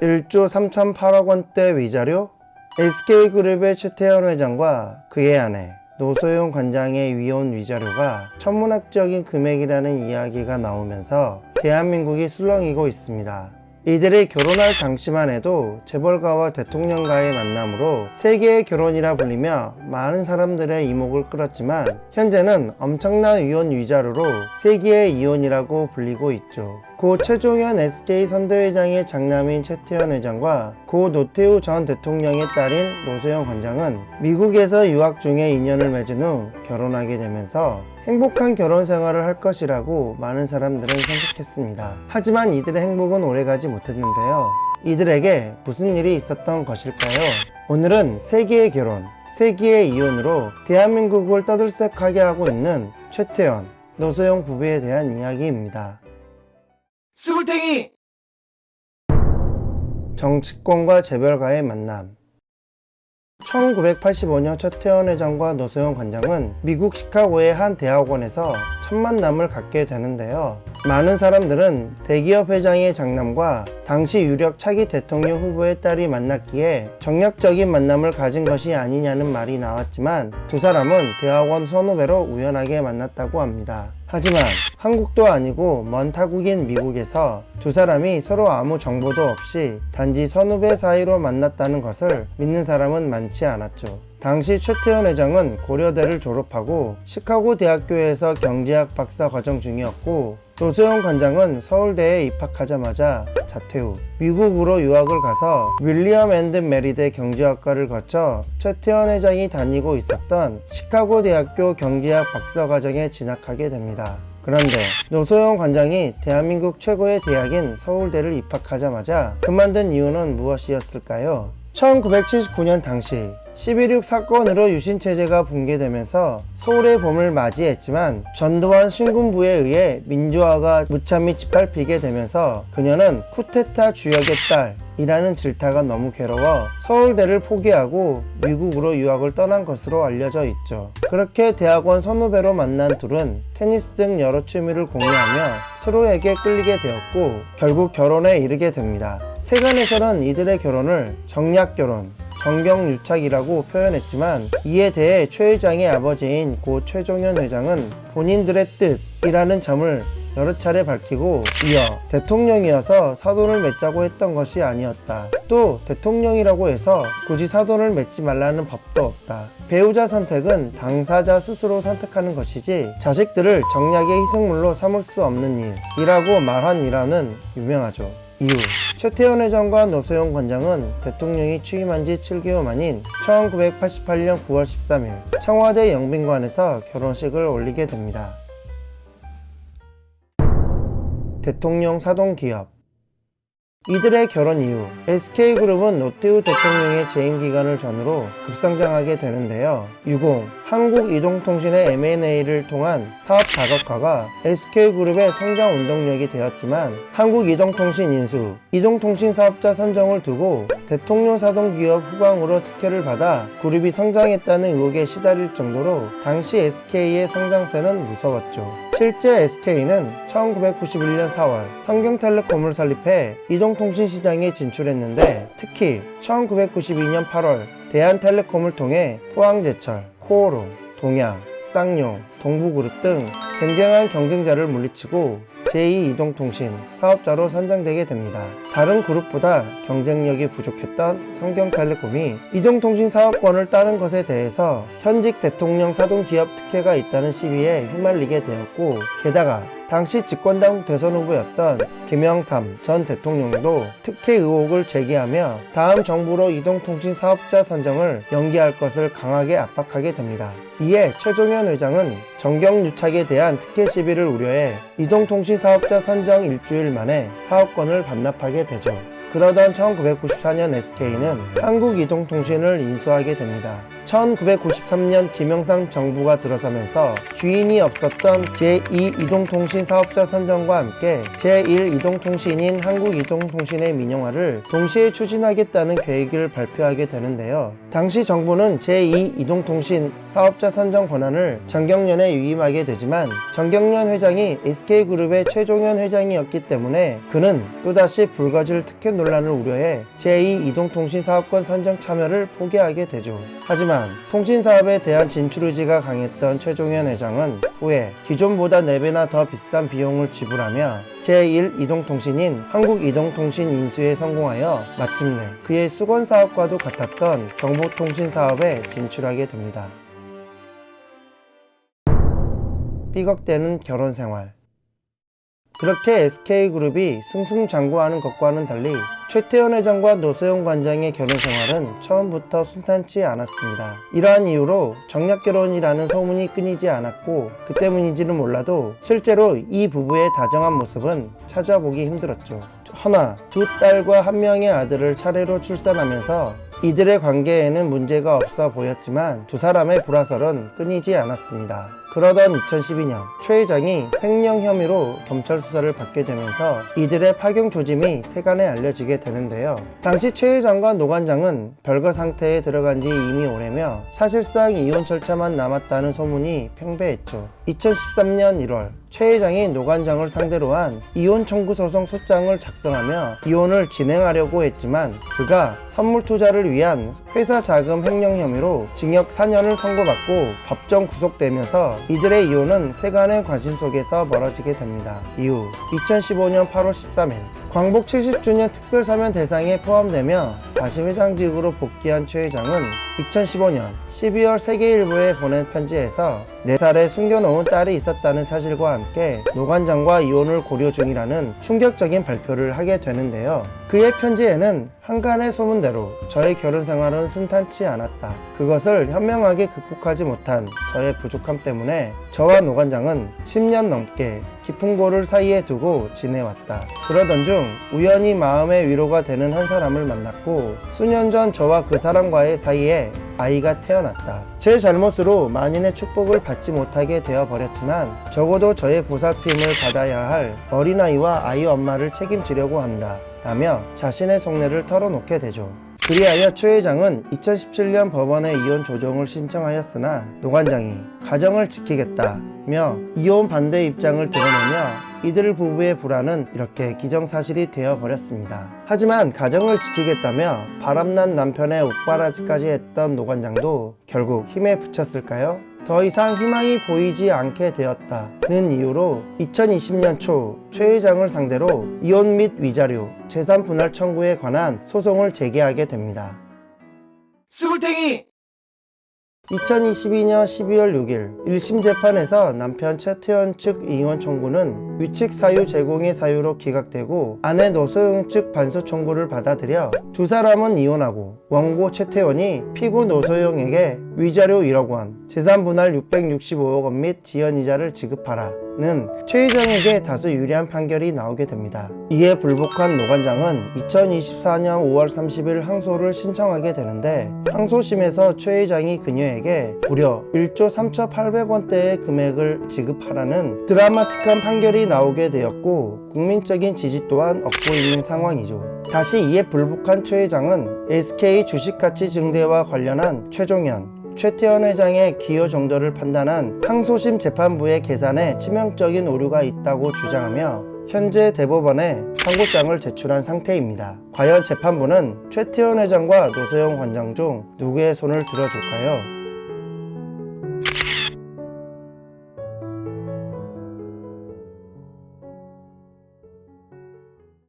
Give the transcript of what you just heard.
1조 3,008억 원대 위자료? SK그룹의 최태원 회장과 그의 아내 노소영 관장의 위혼 위자료가 천문학적인 금액이라는 이야기가 나오면서 대한민국이 술렁이고 있습니다. 이들이 결혼할 당시만 해도 재벌가와 대통령과의 만남으로 세계의 결혼이라 불리며 많은 사람들의 이목을 끌었지만 현재는 엄청난 위혼 위자료로 세계의 이혼이라고 불리고 있죠. 고 최종현 SK 선대회장의 장남인 최태원 회장과 고 노태우 전 대통령의 딸인 노소영 관장은 미국에서 유학 중에 인연을 맺은 후 결혼하게 되면서 행복한 결혼 생활을 할 것이라고 많은 사람들은 생각했습니다. 하지만 이들의 행복은 오래가지 못했는데요. 이들에게 무슨 일이 있었던 것일까요? 오늘은 세기의 결혼, 세기의 이혼으로 대한민국을 떠들썩하게 하고 있는 최태원, 노소영 부부에 대한 이야기입니다. 스물탱이! 정치권과 재벌가의 만남. 1985년 최태원 회장과 노소영 관장은 미국 시카고의 한 대학원에서 첫 만남을 갖게 되는데요. 많은 사람들은 대기업 회장의 장남과 당시 유력 차기 대통령 후보의 딸이 만났기에 정략적인 만남을 가진 것이 아니냐는 말이 나왔지만 두 사람은 대학원 선후배로 우연하게 만났다고 합니다. 하지만 한국도 아니고 먼 타국인 미국에서 두 사람이 서로 아무 정보도 없이 단지 선후배 사이로 만났다는 것을 믿는 사람은 많지 않았죠. 당시 최태원 회장은 고려대를 졸업하고 시카고 대학교에서 경제학 박사 과정 중이었고 노소영 관장은 서울대에 입학하자마자 자퇴 후 미국으로 유학을 가서 윌리엄 앤드 메리대 경제학과를 거쳐 최태원 회장이 다니고 있었던 시카고 대학교 경제학 박사 과정에 진학하게 됩니다. 그런데 노소영 관장이 대한민국 최고의 대학인 서울대를 입학하자마자 그만둔 이유는 무엇이었을까요? 1979년 당시 11.6 사건으로 유신체제가 붕괴되면서 서울의 봄을 맞이했지만 전두환 신군부에 의해 민주화가 무참히 짓밟히게 되면서 그녀는 쿠데타 주역의 딸이라는 질타가 너무 괴로워 서울대를 포기하고 미국으로 유학을 떠난 것으로 알려져 있죠. 그렇게 대학원 선후배로 만난 둘은 테니스 등 여러 취미를 공유하며 서로에게 끌리게 되었고 결국 결혼에 이르게 됩니다. 세간에서는 이들의 결혼을 정략결혼, 정경유착이라고 표현했지만 이에 대해 최 회장의 아버지인 고 최종현 회장은 본인들의 뜻이라는 점을 여러 차례 밝히고 이어 대통령이어서 사돈을 맺자고 했던 것이 아니었다. 또 대통령이라고 해서 굳이 사돈을 맺지 말라는 법도 없다. 배우자 선택은 당사자 스스로 선택하는 것이지 자식들을 정략의 희생물로 삼을 수 없는 일이라고 말한 일화는 유명하죠. 이후 최태원 회장과 노소영 관장은 대통령이 취임한 지 7개월 만인 1988년 9월 13일 청와대 영빈관에서 결혼식을 올리게 됩니다. 대통령 사돈기업. 이들의 결혼 이후 SK그룹은 노태우 대통령의 재임 기간을 전후로 급성장하게 되는데요. 60. 한국이동통신의 M&A를 통한 사업 다각화가 SK그룹의 성장 운동력이 되었지만 한국이동통신 인수, 이동통신 사업자 선정을 두고 대통령 사돈기업 후광으로 특혜를 받아 그룹이 성장했다는 의혹에 시달릴 정도로 당시 SK의 성장세는 무서웠죠. 실제 SK는 1991년 4월 성경텔레콤을 설립해 이동통신 시장에 진출했는데 특히 1992년 8월 대한텔레콤을 통해 포항제철, 코오롱, 동양, 쌍용, 동부그룹 등 쟁쟁한 경쟁자를 물리치고 제2이동통신 사업자로 선정되게 됩니다. 다른 그룹보다 경쟁력이 부족했던 성경텔레콤이 이동통신 사업권을 따는 것에 대해서 현직 대통령 사돈기업 특혜가 있다는 시비에 휘말리게 되었고 게다가 당시 집권당 대선 후보였던 김영삼 전 대통령도 특혜 의혹을 제기하며 다음 정부로 이동통신 사업자 선정을 연기할 것을 강하게 압박하게 됩니다. 이에 최종현 회장은 정경유착에 대한 특혜 시비를 우려해 이동통신 사업자 선정 일주일 만에 사업권을 반납하게 되죠. 그러던 1994년 SK는 한국이동통신을 인수하게 됩니다. 1993년 김영삼 정부가 들어서면서 주인이 없었던 제2이동통신 사업자 선정과 함께 제1이동통신인 한국이동통신의 민영화를 동시에 추진하겠다는 계획을 발표하게 되는데요. 당시 정부는 제2이동통신 사업자 선정 권한을 정경련에 위임하게 되지만 정경련 회장이 SK그룹의 최종현 회장이었기 때문에 그는 또다시 불거질 특혜 논란을 우려해 제2이동통신 사업권 선정 참여를 포기하게 되죠. 하지만 통신사업에 대한 진출 의지가 강했던 최종현 회장은 후에 기존보다 4배나 더 비싼 비용을 지불하며 제1이동통신인 한국이동통신 인수에 성공하여 마침내 그의 수건사업과도 같았던 정보통신사업에 진출하게 됩니다. 삐걱대는 결혼생활. 그렇게 SK그룹이 승승장구하는 것과는 달리 최태원 회장과 노소영 관장의 결혼생활은 처음부터 순탄치 않았습니다. 이러한 이유로 정략결혼이라는 소문이 끊이지 않았고 그 때문인지는 몰라도 실제로 이 부부의 다정한 모습은 찾아보기 힘들었죠. 허나 두 딸과 한 명의 아들을 차례로 출산하면서 이들의 관계에는 문제가 없어 보였지만 두 사람의 불화설은 끊이지 않았습니다. 그러던 2012년 최 회장이 횡령 혐의로 경찰 수사를 받게 되면서 이들의 파경 조짐이 세간에 알려지게 되는데요. 당시 최 회장과 노 관장은 별거 상태에 들어간 지 이미 오래며 사실상 이혼 절차만 남았다는 소문이 팽배했죠. 2013년 1월 최 회장이 노 관장을 상대로 한 이혼 청구 소송 소장을 작성하며 이혼을 진행하려고 했지만 그가 선물 투자를 위한 회사 자금 횡령 혐의로 징역 4년을 선고받고 법정 구속되면서 이들의 이혼은 세간의 관심 속에서 멀어지게 됩니다. 이후 2015년 8월 13일 광복 70주년 특별사면 대상에 포함되며 다시 회장직으로 복귀한 최 회장은 2015년 12월 세계일보에 보낸 편지에서 4살에 숨겨놓은 딸이 있었다는 사실과 함께 노 관장과 이혼을 고려 중이라는 충격적인 발표를 하게 되는데요. 그의 편지에는 한간의 소문대로 저의 결혼 생활은 순탄치 않았다. 그것을 현명하게 극복하지 못한 저의 부족함 때문에 저와 노 관장은 10년 넘게 깊은 골을 사이에 두고 지내왔다. 그러던 중 우연히 마음의 위로가 되는 한 사람을 만났고 수년 전 저와 그 사람과의 사이에 아이가 태어났다. 제 잘못으로 만인의 축복을 받지 못하게 되어버렸지만 적어도 저의 보살핌을 받아야 할 어린아이와 아이 엄마를 책임지려고 한다. 라며 자신의 속내를 털어놓게 되죠. 그리하여 최 회장은 2017년 법원에 이혼 조정을 신청하였으나 노 관장이 가정을 지키겠다며 이혼 반대 입장을 드러내며 이들 부부의 불화는 이렇게 기정사실이 되어버렸습니다. 하지만 가정을 지키겠다며 바람난 남편의 옥바라지까지 했던 노 관장도 결국 힘에 부쳤을까요? 더 이상 희망이 보이지 않게 되었다는 이유로 2020년 초 최 회장을 상대로 이혼 및 위자료, 재산 분할 청구에 관한 소송을 제기하게 됩니다. 스물탱이 2022년 12월 6일 1심 재판에서 남편 최태원 측 이혼 청구는 위측 사유 제공의 사유로 기각되고 아내 노소영 측 반소 청구를 받아들여 두 사람은 이혼하고 원고 최태원이 피고 노소영에게 위자료 1억 원, 재산 분할 665억 원 및 지연이자를 지급하라 는 최 회장에게 다소 유리한 판결이 나오게 됩니다. 이에 불복한 노 관장은 2024년 5월 30일 항소를 신청하게 되는데 항소심에서 최 회장이 그녀에게 무려 1조 3,800원대의 금액을 지급하라는 드라마틱한 판결이 나오게 되었고 국민적인 지지 또한 얻고 있는 상황이죠. 다시 이에 불복한 최 회장은 SK 주식가치 증대와 관련한 최종현 최태원 회장의 기여 정도를 판단한 항소심 재판부의 계산에 치명적인 오류가 있다고 주장하며 현재 대법원에 상고장을 제출한 상태입니다. 과연 재판부는 최태원 회장과 노소영 관장 중 누구의 손을 들어줄까요?